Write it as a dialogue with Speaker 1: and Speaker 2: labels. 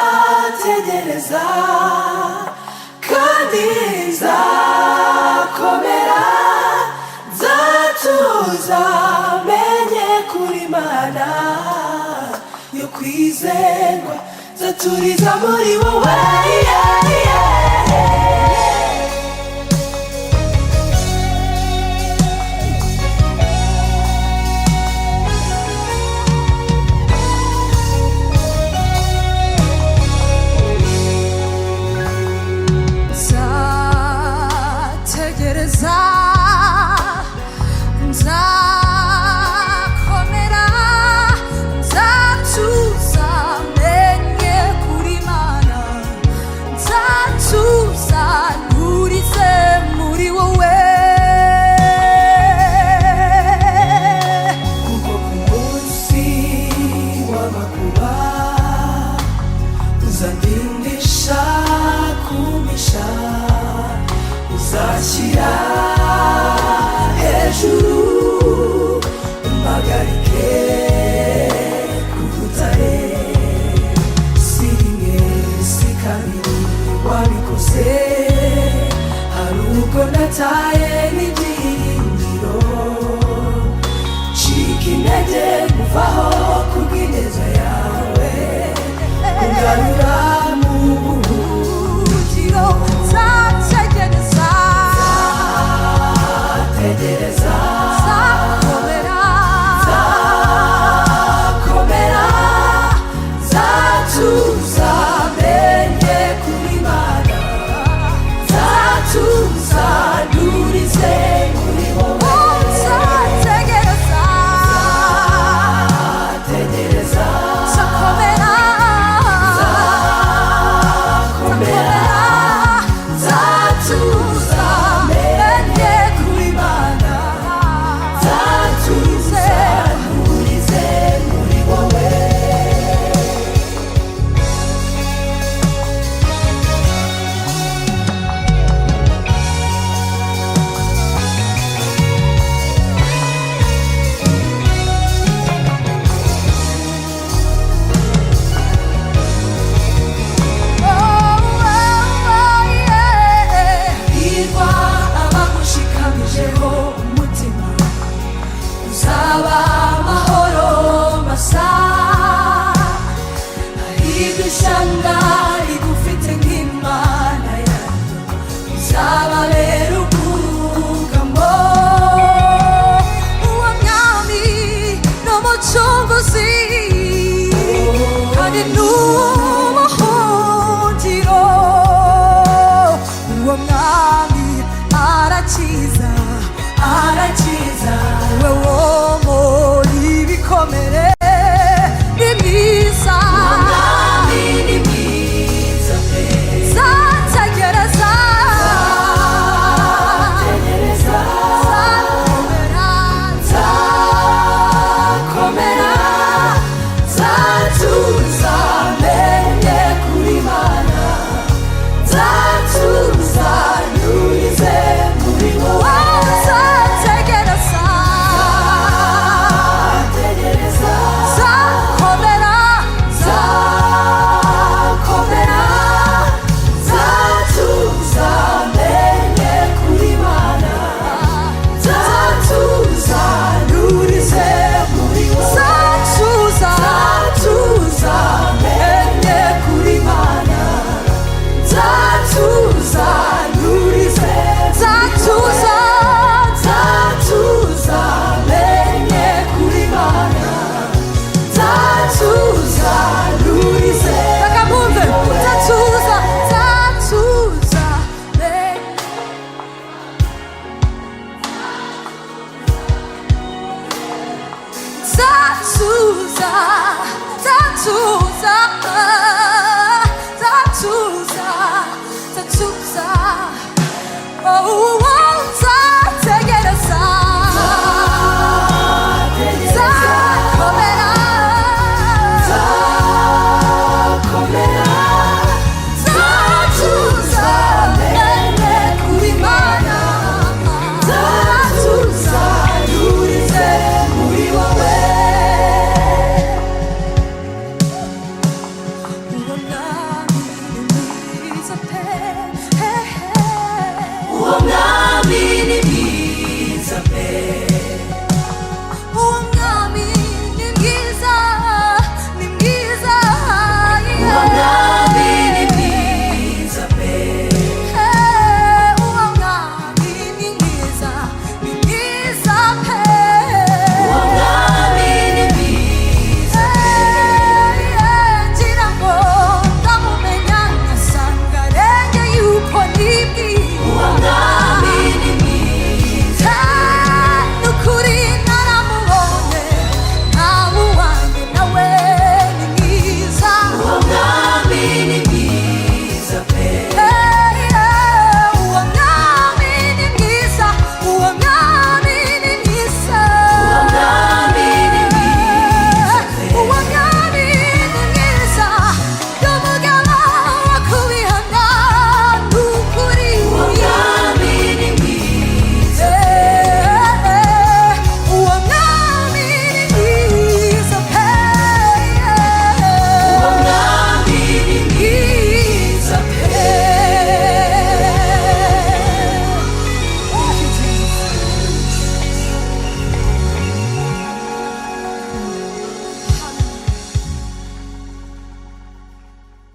Speaker 1: nzategereza kandi nzakomera, nzatuza menye kuri Mana yo kwizerwa, nzaturiza muri wowe.
Speaker 2: nzakomera, nzatuza menye kuri Mana, nzatuza nturize muri wowe.
Speaker 1: Kuko ku munsi w'amakuba uzandindisha kumisha, uzashyira hejuru umpagarike ku rutare. Si rimwe si kabiri wabikoze, hari ubwo nataye n'ibyiringiro, ncika intege kuvaho kubw'ineza yawe, ungarura mu buhungiro.
Speaker 2: Nzategereza,
Speaker 1: nzategereza,
Speaker 2: nzakomera,
Speaker 1: nzakomera, nzatuza menye kuri Mana, nzatuza nturize muri wowe.
Speaker 2: nzategereza,
Speaker 1: Nzategereza,
Speaker 2: nzakomera,
Speaker 1: nzakomera, nzatuza menye kuri Mana, nzatuza nturize muri wowe. Hirwa abagushikamijeho umutima, uzaba amahoro masa. Hahirwa ishyanga rigufite nk'Imana yaryo, uzababera ubwugamo.
Speaker 2: uwo mwami n'umucunguzi kandi n'umuhungiro, uwo mwami arakiza,
Speaker 1: Arakiza,
Speaker 2: we wo muri ibikomere ni mwiza.
Speaker 1: umwami ni mwiza pe.
Speaker 2: nzategereza,
Speaker 1: Nzategereza,
Speaker 2: nzakomera,
Speaker 1: nzakomera, nzatuza menye kuri Mana, nzatuza nturize muri wowe.
Speaker 2: nzategereza,
Speaker 1: Nzategereza,
Speaker 2: nzakomera,
Speaker 1: nzakomera, nzatuza menye kuri Mana, nzatuza nturize muri wowe.
Speaker 2: nzatuza,
Speaker 1: Nzatuza menye kuri Mana, nzatuza nturize.
Speaker 2: nzatuza,
Speaker 1: Nzatuza menye kuri Mana, nzatuza nturize.
Speaker 2: reka mwumve, nzatuza, nzatuza nzatuza, nzatuza, nzatuza, nzatuza, oh, oh.